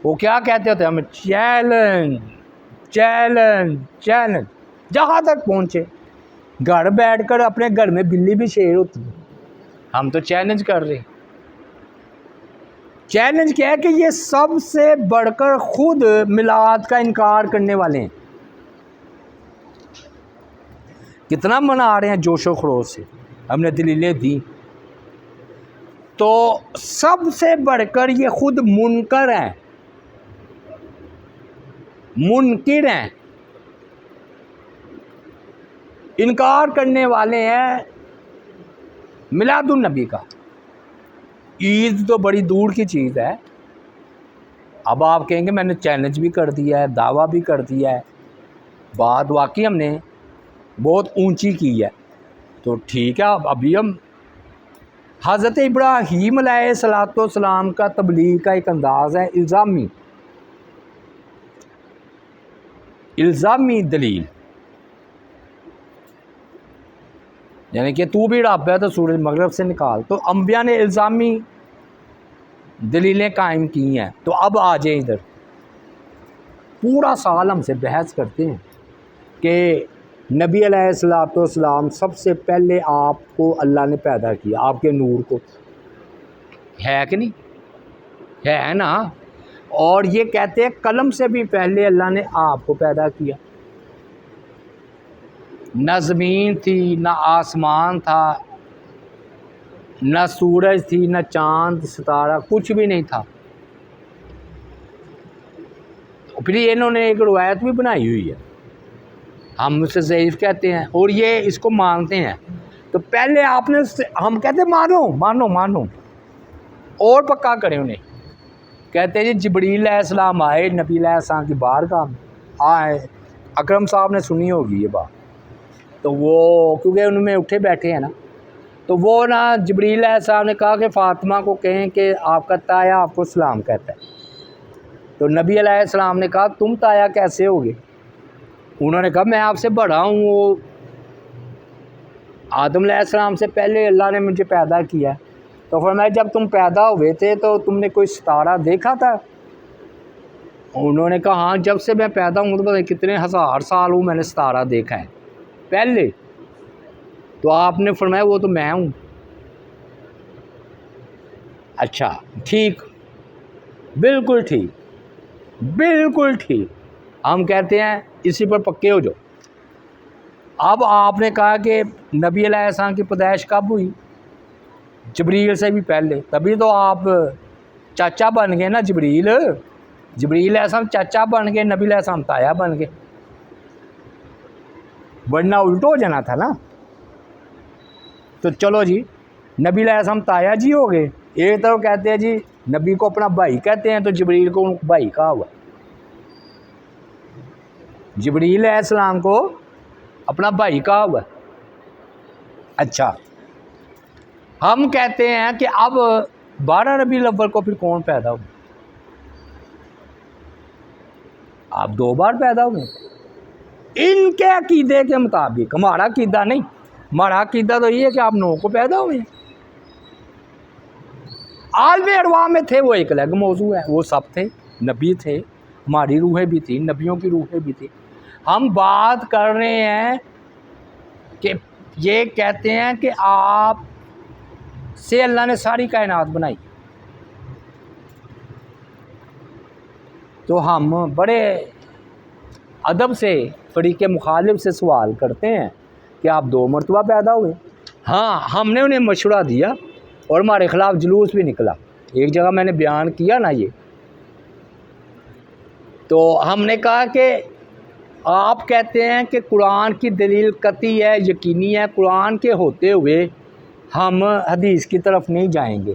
وہ کیا کہتے ہوتے ہمیں چیلنج چیلنج چیلنج، جہاں تک پہنچے گھر بیٹھ کر اپنے گھر میں بلی بھی شیر ہوتی ہے، ہم تو چیلنج کر رہے ہیں۔ چیلنج کیا ہے کہ یہ سب سے بڑھ کر خود میلاد کا انکار کرنے والے ہیں، کتنا منا رہے ہیں جوش و خروش سے، ہم نے دلیلیں دی، تو سب سے بڑھ کر یہ خود منکر ہیں، منکر ہیں، انکار کرنے والے ہیں میلاد النبی کا۔ عید تو بڑی دور کی چیز ہے، اب آپ کہیں گے میں نے چیلنج بھی کر دیا ہے، دعویٰ بھی کر دیا ہے، بات واقعی ہم نے بہت اونچی کی ہے، تو ٹھیک ہے، ابھی ہم حضرت ابراہیم علیہ الصلوۃ والسلام کا تبلیغ کا ایک انداز ہے الزامی دلیل، یعنی کہ تو بھی رب ہے تو سورج مغرب سے نکال، تو انبیاء نے الزامی دلیلیں قائم کی ہیں۔ تو اب آ جائیں ادھر، پورا سال ہم سے بحث کرتے ہیں کہ نبی علیہ الصلوۃ والسلام سب سے پہلے آپ کو اللہ نے پیدا کیا، آپ کے نور کو، ہے کہ نہیں ہے نا؟ اور یہ کہتے ہیں قلم سے بھی پہلے اللہ نے آپ کو پیدا کیا، نہ زمین تھی، نہ آسمان تھا، نہ سورج تھی، نہ چاند ستارہ، کچھ بھی نہیں تھا۔ پھر انہوں نے ایک روایت بھی بنائی ہوئی ہے، ہم اسے ضعیف کہتے ہیں اور یہ اس کو مانتے ہیں، تو پہلے آپ نے ہم کہتے مانو مانو مانو اور پکا کریں انہیں، کہتے ہیں جی جبریل علیہ السلام آئے نبی علیہ السلام کی بارگاہ میں آئے، اکرم صاحب نے سنی ہوگی یہ بات، تو وہ کیونکہ ان میں اٹھے بیٹھے ہیں نا، تو وہ نا جبریل علیہ السلام نے کہا کہ فاطمہ کو کہیں کہ آپ کا تایا آپ کو سلام کہتا ہے، تو نبی علیہ السلام نے کہا تم تایا کیسے ہوگے؟ انہوں نے کہا میں آپ سے بڑا ہوں، وہ آدم علیہ السلام سے پہلے اللہ نے مجھے پیدا کیا، تو فرمایا جب تم پیدا ہوئے تھے تو تم نے کوئی ستارہ دیکھا تھا؟ انہوں نے کہا ہاں جب سے میں پیدا ہوں تو پتہ نہیں کتنے ہزار سال ہوں میں نے ستارہ دیکھا ہے پہلے، تو آپ نے فرمایا وہ تو میں ہوں۔ اچھا ٹھیک، بالکل ٹھیک، بالکل ٹھیک، ہم کہتے ہیں اسی پر پکے ہو جاؤ۔ اب آپ نے کہا کہ نبی علیہ السلام کی پیدائش کب ہوئی؟ جبریل سے بھی پہلے، تبھی تو آپ چاچا بن گئے نا، جبریل علیہ السلام چاچا بن گئے، نبی علیہ السلام تایا بن گئے، ورنہ الٹو ہو جانا تھا نا۔ تو چلو جی نبی علیہ السلام تایا جی ہو گئے، ایک طرف کہتے ہیں جی نبی کو اپنا بھائی کہتے ہیں، تو جبریل کو بھائی کہا ہوا، جبریل علیہ السلام کو اپنا بھائی کہا ہوا۔ اچھا ہم کہتے ہیں کہ اب 12 ربیع الاول کو پھر کون پیدا ہو؟ آپ 2 بار پیدا ہوئے ان کے عقیدے کے مطابق، ہمارا عقیدہ نہیں، ہمارا عقیدہ تو یہ ہے کہ آپ 9 کو پیدا ہوئے ہیں۔ عالم ارواح میں تھے وہ ایک الگ موضوع ہے، وہ سب تھے، نبی تھے، ہماری روحیں بھی تھیں، نبیوں کی روحیں بھی تھیں، ہم بات کر رہے ہیں کہ یہ کہتے ہیں کہ آپ سے اللہ نے ساری کائنات بنائی، تو ہم بڑے ادب سے فریق مخالف سے سوال کرتے ہیں کہ آپ 2 مرتبہ پیدا ہوئے۔ ہاں ہم نے انہیں مشورہ دیا اور ہمارے خلاف جلوس بھی نکلا، ایک جگہ میں نے بیان کیا نا یہ، تو ہم نے کہا کہ آپ کہتے ہیں کہ قرآن کی دلیل قطعی ہے، یقینی ہے، قرآن کے ہوتے ہوئے ہم حدیث کی طرف نہیں جائیں گے،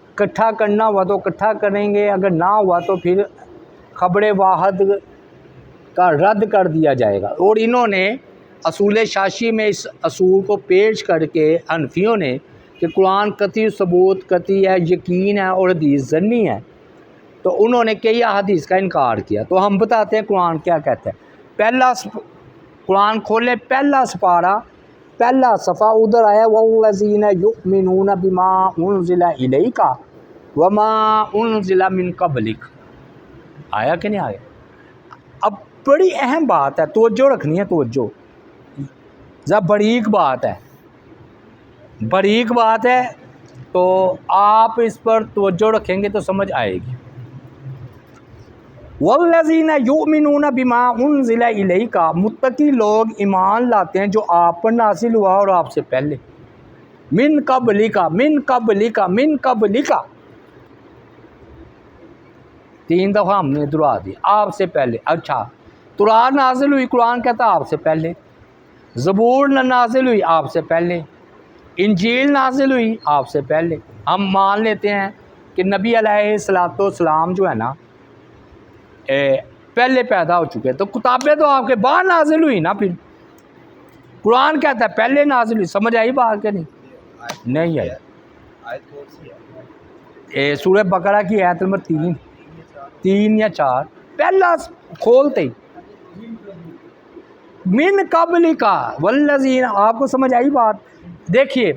اکٹھا کرنا ہوا تو اکٹھا کریں گے، اگر نہ ہوا تو پھر خبر واحد کا رد کر دیا جائے گا۔ اور انہوں نے اصول شاشی میں اس اصول کو پیش کر کے حنفیوں نے کہ قرآن قطعی ثبوت قطعی ہے، یقین ہے اور حدیث ظنی ہے، تو انہوں نے کئی احادیث کا انکار کیا۔ تو ہم بتاتے ہیں قرآن کیا کہتا ہے، پہلا قرآن کھولے، پہلا سپارہ، پہلا صفحہ، ادھر آیا وَالَّذِينَ يُؤْمِنُونَ بِمَا أُنزِلَ إِلَيْكَ وَمَا أُنزِلَ مِن قَبْلِكَ، آیا کہ نہیں آیا؟ اب بڑی اہم بات ہے، توجہ رکھنی ہے، توجہ، ذرا باریک بات ہے، باریک بات ہے، تو آپ اس پر توجہ رکھیں گے تو سمجھ آئے گی۔ والذین یؤمنون بما انزل الیک، متقی لوگ ایمان لاتے ہیں جو آپ پر نازل ہوا اور آپ سے پہلے، من قبلک، من قبلک، من قبلک، 3 دفعہ ہم نے دہرا دی، آپ سے پہلے۔ اچھا، تورات نازل ہوئی، قرآن کہتا ہے آپ سے پہلے، زبور نازل ہوئی آپ سے پہلے، انجیل نازل ہوئی آپ سے پہلے۔ ہم مان لیتے ہیں کہ نبی علیہ الصلوۃ والسلام جو ہے نا پہلے پیدا ہو چکے، تو کتابیں تو آپ کے بعد نازل ہوئی نا، پھر قرآن کہتا ہے پہلے نازل ہوئی۔ سمجھ آئی بات کہ نہیں آئی؟ سورہ بقرہ کی آیت نمبر 3 یا 4 پہلا کھولتے ہی من قبلک والذین، آپ کو سمجھ آئی بات؟ دیکھیے،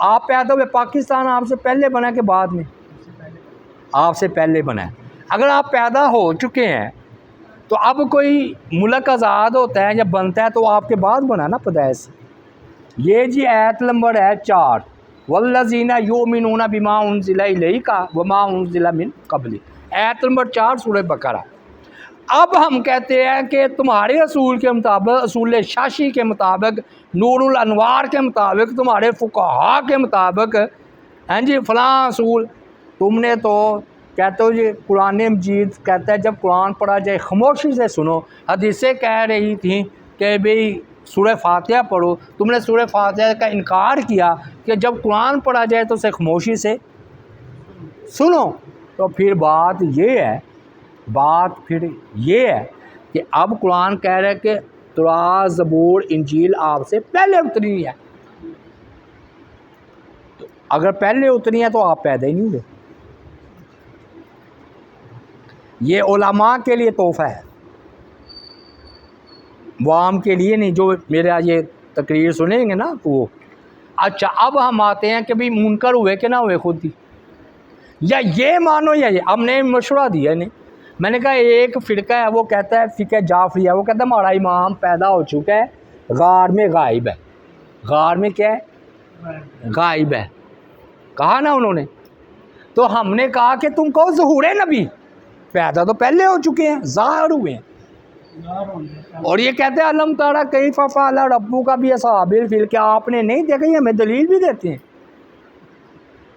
آپ پیدا ہوئے، پاکستان آپ سے پہلے بنا کہ بعد میں؟ آپ سے پہلے بنا ہے۔ اگر آپ پیدا ہو چکے ہیں تو اب کوئی ملک آزاد ہوتا ہے یا بنتا ہے تو آپ کے بعد بنا نا پیدائش سے۔ یہ جی آیت نمبر ہے 4، والذین یؤمنون بما انزل الیک وما انزل من قبلک، آیت نمبر 4 سورہ بقرہ۔ اب ہم کہتے ہیں کہ تمہارے اصول کے مطابق، اصول شاشی کے مطابق، نور الانوار کے مطابق، تمہارے فقہا کے مطابق، ہیں جی فلاں اصول، تم نے تو کہتے ہو جی قرآن مجید کہتا ہے جب قرآن پڑھا جائے خاموشی سے سنو۔ حدیثیں کہہ رہی تھیں کہ بھئی سورہ فاتحہ پڑھو، تم نے سورہ فاتحہ کا انکار کیا کہ جب قرآن پڑھا جائے تو اسے خاموشی سے سنو۔ تو پھر بات پھر یہ ہے کہ اب قرآن کہہ رہا ہے کہ تورات، زبور، انجیل آپ سے پہلے اتری ہے، تو اگر پہلے اتری ہے تو آپ پیدا ہی نہیں ہوئے۔ یہ علماء کے لیے تحفہ ہے، عوام کے لیے نہیں، جو میرا یہ تقریر سنیں گے نا وہ۔ اچھا، اب ہم آتے ہیں کہ بھی منکر ہوئے کہ نہ ہوئے خود ہی، یا یہ مانو یا یہ، ہم نے مشورہ دیا نہیں۔ میں نے کہا ایک فرقہ ہے وہ کہتا ہے فقہ جعفریہ، وہ کہتا ہے ہمارا امام پیدا ہو چکا ہے، غار میں غائب ہے۔ غار میں کیا ہے؟ غائب ہے، کہا نا انہوں نے۔ تو ہم نے کہا کہ تم کہو ظہور نبی، پیدا تو پہلے ہو چکے ہیں، ظاہر ہوئے ہیں۔ اور یہ کہتے ہیں علم تارا کیف فعل ربک باصحاب الفیل، کہ آپ نے نہیں دیکھا؟ یہ ہمیں دلیل بھی دیتے ہیں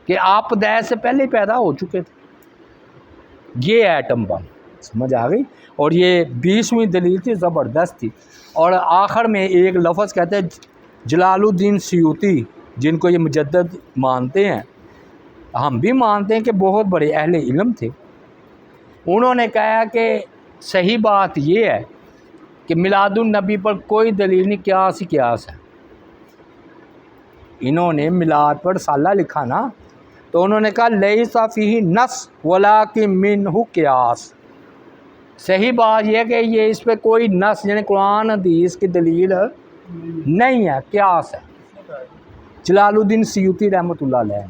کہ آپ پیدائش سے پہلے پیدا ہو چکے تھے۔ یہ ایٹم بم، سمجھ آ گئی؟ اور یہ 20ویں دلیل تھی، زبردست تھی۔ اور آخر میں ایک لفظ کہتے ہیں جلال الدین سیوطی، جن کو یہ مجدد مانتے ہیں، ہم بھی مانتے ہیں کہ بہت بڑے اہل علم تھے، انہوں نے کہا کہ صحیح بات یہ ہے کہ میلاد النبی پر کوئی دلیل نہیں، قیاس ہی قیاس ہے۔ انہوں نے میلاد پر رسالہ لکھا نا، تو انہوں نے کہا لیس فیہ نص ولکن منہ قیاس۔ صحیح بات یہ ہے کہ یہ اس پہ کوئی نص یعنی قرآن حدیث کی دلیل نہیں ہے، قیاس ہے۔ جلال الدین سیوطی رحمۃ اللہ علیہ،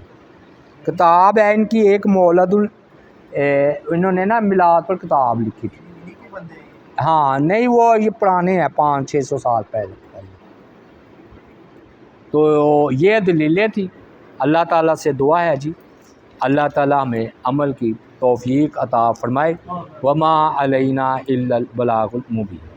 کتاب ہے ان کی ایک مولد انہوں نے نا میلاد پر کتاب لکھی تھی۔ ہاں نہیں، وہ یہ پرانے ہیں، 500-600 سال پہلے۔ تو یہ دلیلیں تھیں۔ اللہ تعالیٰ سے دعا ہے جی اللہ تعالیٰ ہمیں عمل کی توفیق عطا فرمائے۔ وما علینا الا البلاغ المبین۔